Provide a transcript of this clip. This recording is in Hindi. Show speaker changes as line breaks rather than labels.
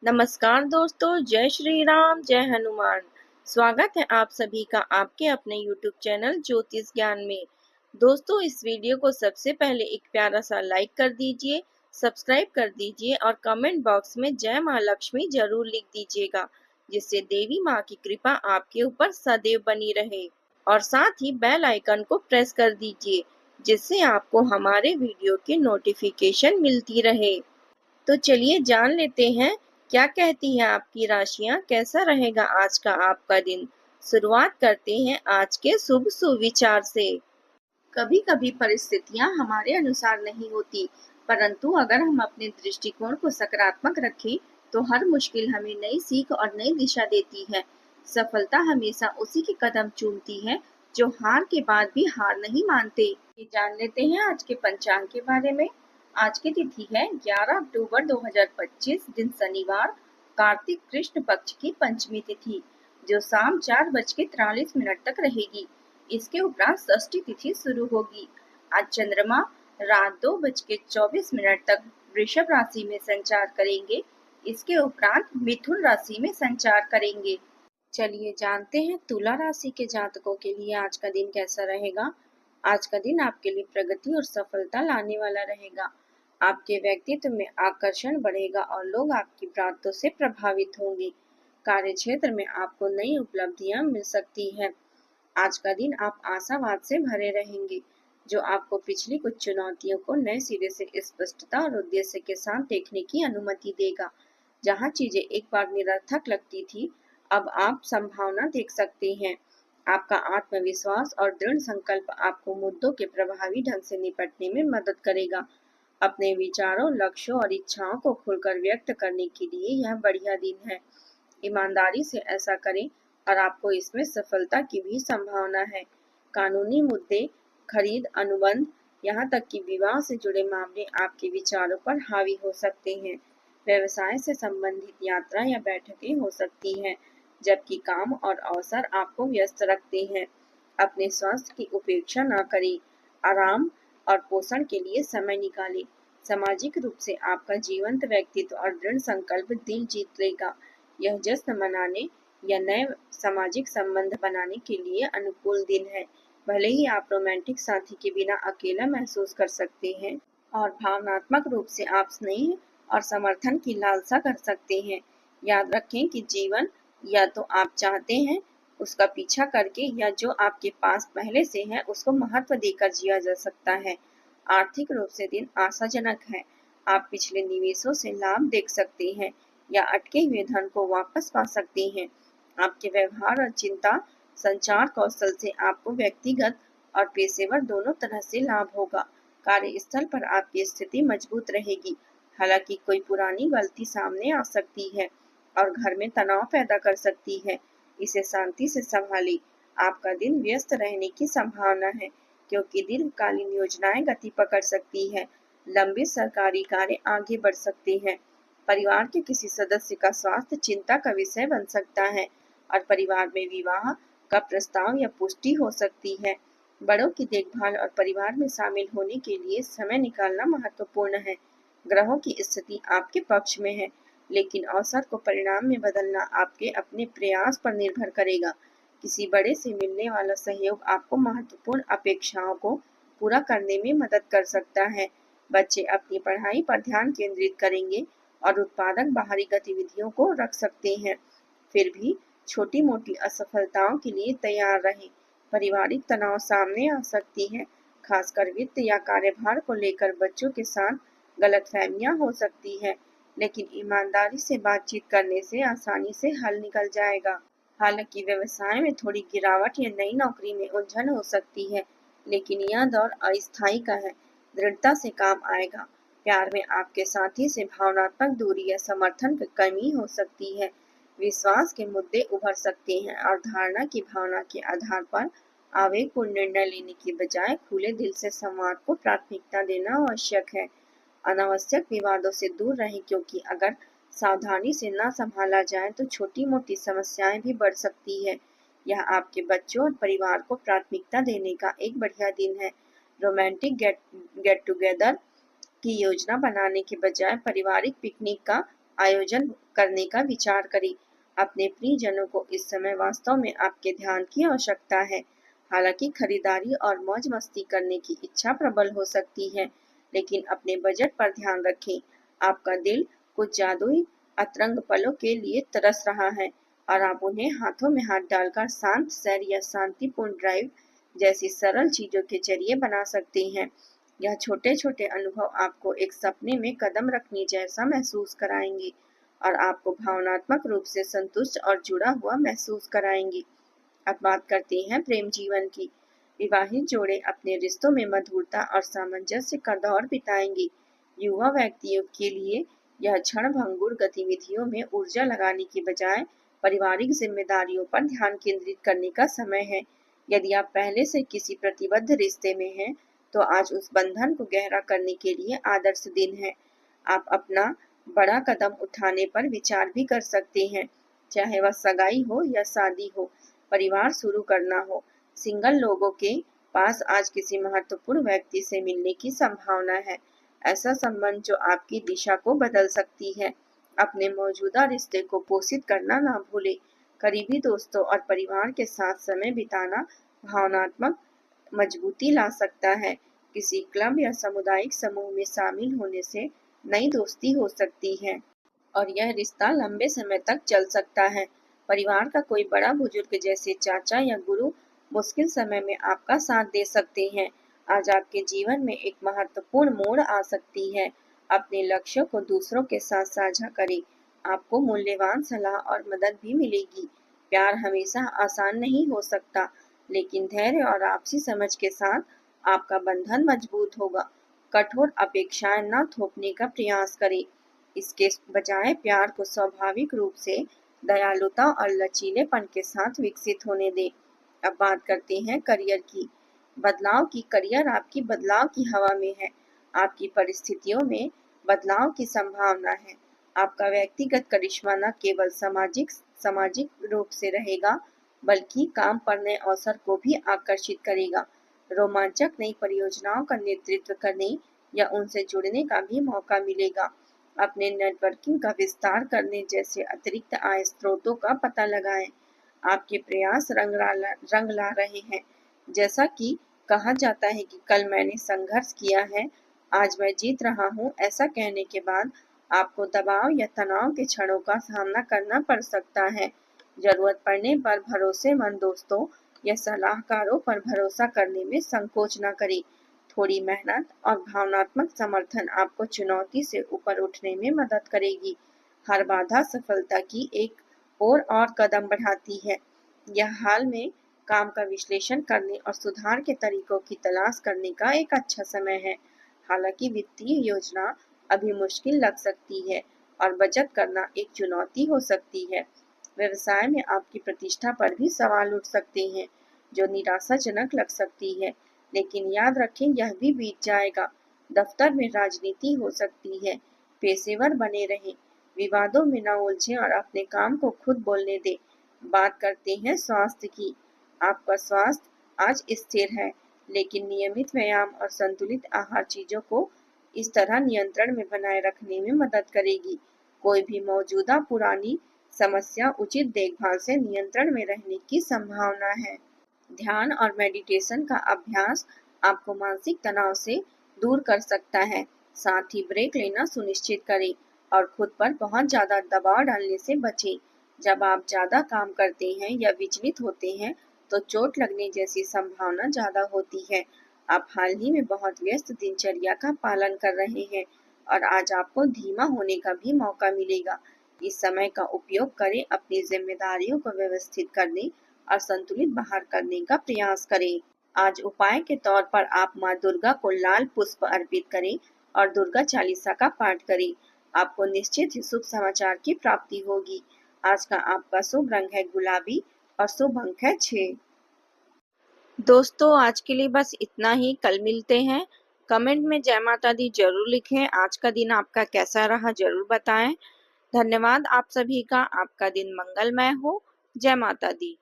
नमस्कार दोस्तों, जय श्री राम, जय हनुमान। स्वागत है आप सभी का आपके अपने YouTube चैनल ज्योतिष ज्ञान में। दोस्तों, इस वीडियो को सबसे पहले एक प्यारा सा लाइक कर दीजिए, सब्सक्राइब कर दीजिए और कमेंट बॉक्स में जय माँ लक्ष्मी जरूर लिख दीजिएगा, जिससे देवी माँ की कृपा आपके ऊपर सदैव बनी रहे। और साथ ही बेल आइकन को प्रेस कर दीजिए, जिससे आपको हमारे वीडियो की नोटिफिकेशन मिलती रहे। तो चलिए जान लेते हैं क्या कहती है आपकी राशियां, कैसा रहेगा आज का आपका दिन। शुरुआत करते हैं आज के शुभ सुविचार से। कभी कभी परिस्थितियां हमारे अनुसार नहीं होती, परंतु अगर हम अपने दृष्टिकोण को सकारात्मक रखें तो हर मुश्किल हमें नई सीख और नई दिशा देती है। सफलता हमेशा उसी के कदम चूमती है जो हार के बाद भी हार नहीं मानते। ये जान लेते हैं आज के पंचांग के बारे में। आज की तिथि है 11 अक्टूबर 2025, दिन शनिवार, कार्तिक कृष्ण पक्ष की पंचमी तिथि, जो शाम 4:43 तक रहेगी। इसके उपरांत षष्ठी तिथि शुरू होगी। आज चंद्रमा रात 2:24 तक वृषभ राशि में संचार करेंगे। इसके उपरांत मिथुन राशि में संचार करेंगे। चलिए जानते हैं तुला राशि के जातकों के लिए आज का दिन कैसा रहेगा। आज का दिन आपके लिए प्रगति और सफलता लाने वाला रहेगा। आपके व्यक्तित्व में आकर्षण बढ़ेगा और लोग आपकी बातों से प्रभावित होंगे। कार्य क्षेत्र में आपको नई उपलब्धियां मिल सकती है। आज का दिन आप आशावाद से भरे रहेंगे, जो आपको पिछली कुछ चुनौतियों को नए सिरे से स्पष्टता और उद्देश्य के साथ देखने की अनुमति देगा। जहां चीजें एक बार निरर्थक लगती थी, अब आप संभावना देख सकते हैं। आपका आत्मविश्वास और दृढ़ संकल्प आपको मुद्दों के प्रभावी ढंग से निपटने में मदद करेगा। अपने विचारों, लक्ष्यों और इच्छाओं को खुलकर व्यक्त करने के लिए यह बढ़िया दिन है। ईमानदारी से ऐसा करें और आपको इसमें सफलता की भी संभावना है। कानूनी मुद्दे, खरीद, अनुबंध, यहाँ तक कि विवाह से जुड़े मामले आपके विचारों पर हावी हो सकते हैं। व्यवसाय से संबंधित यात्रा या बैठकें हो सकती हैं, जबकि काम और अवसर आपको व्यस्त रखते हैं। अपने स्वास्थ्य की उपेक्षा न करें। आराम और पोषण के लिए समय निकालें। सामाजिक रूप से आपका जीवंत व्यक्तित्व और दृढ़ संकल्प दिल जीत लेगा। यह जश्न मनाने या नए सामाजिक संबंध बनाने के लिए अनुकूल दिन है। भले ही आप रोमांटिक साथी के बिना अकेला महसूस कर सकते हैं और भावनात्मक रूप से आप स्नेह और समर्थन की लालसा कर सकते हैं। याद रखें कि जीवन या तो आप चाहते हैं उसका पीछा करके, या जो आपके पास पहले से है उसको महत्व देकर जिया जा सकता है। आर्थिक रूप से दिन आशाजनक है। आप पिछले निवेशों से लाभ देख सकते हैं या अटके हुए धन को वापस पा सकते हैं। आपके व्यवहार और चिंता संचार कौशल से आपको व्यक्तिगत और पेशेवर दोनों तरह से लाभ होगा। कार्यस्थल पर आपकी स्थिति मजबूत रहेगी, हालांकि कोई पुरानी गलती सामने आ सकती है और घर में तनाव पैदा कर सकती है। इसे शांति से संभालें। आपका दिन व्यस्त रहने की संभावना है, क्योंकि दीर्घकालीन योजनाएं गति पकड़ सकती है। लंबित सरकारी कार्य आगे बढ़ सकते हैं। परिवार के किसी सदस्य का स्वास्थ्य चिंता का विषय बन सकता है और परिवार में विवाह का प्रस्ताव या पुष्टि हो सकती है। बड़ों की देखभाल और परिवार में शामिल होने के लिए समय निकालना महत्वपूर्ण है। ग्रहों की स्थिति आपके पक्ष में है, लेकिन अवसर को परिणाम में बदलना आपके अपने प्रयास पर निर्भर करेगा। किसी बड़े से मिलने वाला सहयोग आपको महत्वपूर्ण अपेक्षाओं को पूरा करने में मदद कर सकता है। बच्चे अपनी पढ़ाई पर ध्यान केंद्रित करेंगे और उत्पादक बाहरी गतिविधियों को रख सकते हैं। फिर भी छोटी मोटी असफलताओं के लिए तैयार रहें। पारिवारिक तनाव सामने आ सकती है, खासकर वित्त या कार्यभार को लेकर बच्चों के साथ गलतफहमियां हो सकती है, लेकिन ईमानदारी से बातचीत करने से आसानी से हल निकल जाएगा। हालांकि व्यवसाय में थोड़ी गिरावट या नई नौकरी में उलझन हो सकती है, लेकिन यह दौर अस्थायी का है, दृढ़ता से काम आएगा। प्यार में आपके साथी से भावनात्मक दूरी या समर्थन की कमी हो सकती है। विश्वास के मुद्दे उभर सकते हैं और धारणा की भावना के आधार पर आवेगपूर्ण निर्णय लेने के बजाय खुले दिल से संवाद को प्राथमिकता देना आवश्यक है। अनावश्यक विवादों से दूर रहें, क्योंकि अगर सावधानी से न संभाला जाए तो छोटी मोटी समस्याएं भी बढ़ सकती है। यह आपके बच्चों और परिवार को प्राथमिकता देने का एक बढ़िया दिन है। रोमांटिक गेट टुगेदर की योजना बनाने के बजाय पारिवारिक पिकनिक का आयोजन करने का विचार करें। अपने प्रियजनों को इस समय वास्तव में आपके ध्यान की आवश्यकता है। हालांकि खरीदारी और मौज मस्ती करने की इच्छा प्रबल हो सकती है, लेकिन अपने बजट पर ध्यान रखें। आपका दिल कुछ जादुई अतरंग पलों के लिए तरस रहा है और आप उन्हें हाथों में हाथ डालकर शांत सैर या शांतिपूर्ण ड्राइव जैसी सरल चीजों के जरिए बना सकते हैं। यह छोटे छोटे अनुभव आपको एक सपने में कदम रखने जैसा महसूस कराएंगे और आपको भावनात्मक रूप से संतुष्ट और जुड़ा हुआ महसूस कराएंगे। अब बात करते हैं प्रेम जीवन की। विवाहित जोड़े अपने रिश्तों में मधुरता और सामंजस्य का दौर बिताएंगे। युवा व्यक्तियों के लिए यह क्षण भंगुर गतिविधियों में ऊर्जा लगाने की बजाय पारिवारिक जिम्मेदारियों पर ध्यान केंद्रित करने का समय है। यदि आप पहले से किसी प्रतिबद्ध रिश्ते में हैं, तो आज उस बंधन को गहरा करने के लिए आदर्श दिन है। आप अपना बड़ा कदम उठाने पर विचार भी कर सकते हैं, चाहे वह सगाई हो या शादी हो, परिवार शुरू करना हो। सिंगल लोगों के पास आज किसी महत्वपूर्ण व्यक्ति से मिलने की संभावना है, ऐसा संबंध जो आपकी दिशा को बदल सकती है। अपने मौजूदा रिश्ते को पोषित करना ना भूलें। करीबी दोस्तों और परिवार के साथ समय बिताना भावनात्मक मजबूती ला सकता है। किसी क्लब या सामुदायिक समूह में शामिल होने से नई दोस्ती हो सकती है और यह रिश्ता लंबे समय तक चल सकता है। परिवार का कोई बड़ा बुजुर्ग जैसे चाचा या गुरु मुश्किल समय में आपका साथ दे सकते हैं। आज आपके जीवन में एक महत्वपूर्ण मोड़ आ सकती है। अपने लक्ष्यों को दूसरों के साथ साझा करें। आपको मूल्यवान सलाह और मदद भी मिलेगी। प्यार हमेशा आसान नहीं हो सकता, लेकिन धैर्य और आपसी समझ के साथ आपका बंधन मजबूत होगा। कठोर अपेक्षाएं न थोपने का प्रयास करें। इसके बजाय प्यार को स्वाभाविक रूप से दयालुता और लचीलेपन के साथ विकसित होने दें। अब बात करते हैं करियर की। बदलाव की करियर आपकी बदलाव की हवा में है। आपकी परिस्थितियों में बदलाव की संभावना है। आपका व्यक्तिगत करिश्मा न केवल सामाजिक रूप से रहेगा, बल्कि काम पर नए अवसर को भी आकर्षित करेगा। रोमांचक नई परियोजनाओं का नेतृत्व करने या उनसे जुड़ने का भी मौका मिलेगा। अपने नेटवर्किंग का विस्तार करने जैसे अतिरिक्त आय स्रोतों का पता लगाएं। आपके प्रयास रंग ला रहे हैं। जैसा कि कहा जाता है कि कल मैंने संघर्ष किया है, आज मैं जीत रहा हूँ। ऐसा कहने के बाद आपको दबाव या तनाव के क्षणों का सामना करना पड़ सकता है। जरूरत पड़ने पर भरोसेमंद दोस्तों या सलाहकारों पर भरोसा करने में संकोच न करें। थोड़ी मेहनत और भावनात्मक समर्थन आपको चुनौती से ऊपर उठने में मदद करेगी। हर बाधा सफलता की एक और कदम बढ़ाती है। यह हाल में काम का विश्लेषण करने और सुधार के तरीकों की तलाश करने का एक अच्छा समय है। हालांकि वित्तीय योजना अभी मुश्किल लग सकती है और बचत करना एक चुनौती हो सकती है। व्यवसाय में आपकी प्रतिष्ठा पर भी सवाल उठ सकते हैं, जो निराशाजनक लग सकती है, लेकिन याद रखें यह भी बीत जाएगा। दफ्तर में राजनीति हो सकती है। पेशेवर बने रहें, विवादों में न उलझें और अपने काम को खुद बोलने दें। बात करते हैं स्वास्थ्य की। आपका स्वास्थ्य आज स्थिर है, लेकिन नियमित व्यायाम और संतुलित आहार चीजों को इस तरह नियंत्रण में बनाए रखने में मदद करेगी। कोई भी मौजूदा पुरानी समस्या उचित देखभाल से नियंत्रण में रहने की संभावना है। ध्यान और मेडिटेशन का अभ्यास आपको मानसिक तनाव से दूर कर सकता है। साथ ही ब्रेक लेना सुनिश्चित करें और खुद पर बहुत ज्यादा दबाव डालने से बचें। जब आप ज्यादा काम करते हैं या विचलित होते हैं, तो चोट लगने जैसी संभावना ज्यादा होती है। आप हाल ही में बहुत व्यस्त दिनचर्या का पालन कर रहे हैं और आज आपको धीमा होने का भी मौका मिलेगा। इस समय का उपयोग करें, अपनी जिम्मेदारियों को व्यवस्थित करने और संतुलित बाहर करने का प्रयास करें। आज उपाय के तौर पर आप माँ दुर्गा को लाल पुष्प अर्पित करें और दुर्गा चालीसा का पाठ करें। आपको निश्चित ही शुभ समाचार की प्राप्ति होगी। आज का आपका शुभ रंग है गुलाबी और शुभ अंक है 6। दोस्तों, आज के लिए बस इतना ही। कल मिलते हैं। कमेंट में जय माता दी जरूर लिखें। आज का दिन आपका कैसा रहा जरूर बताएं। धन्यवाद आप सभी का। आपका दिन मंगलमय हो। जय माता दी।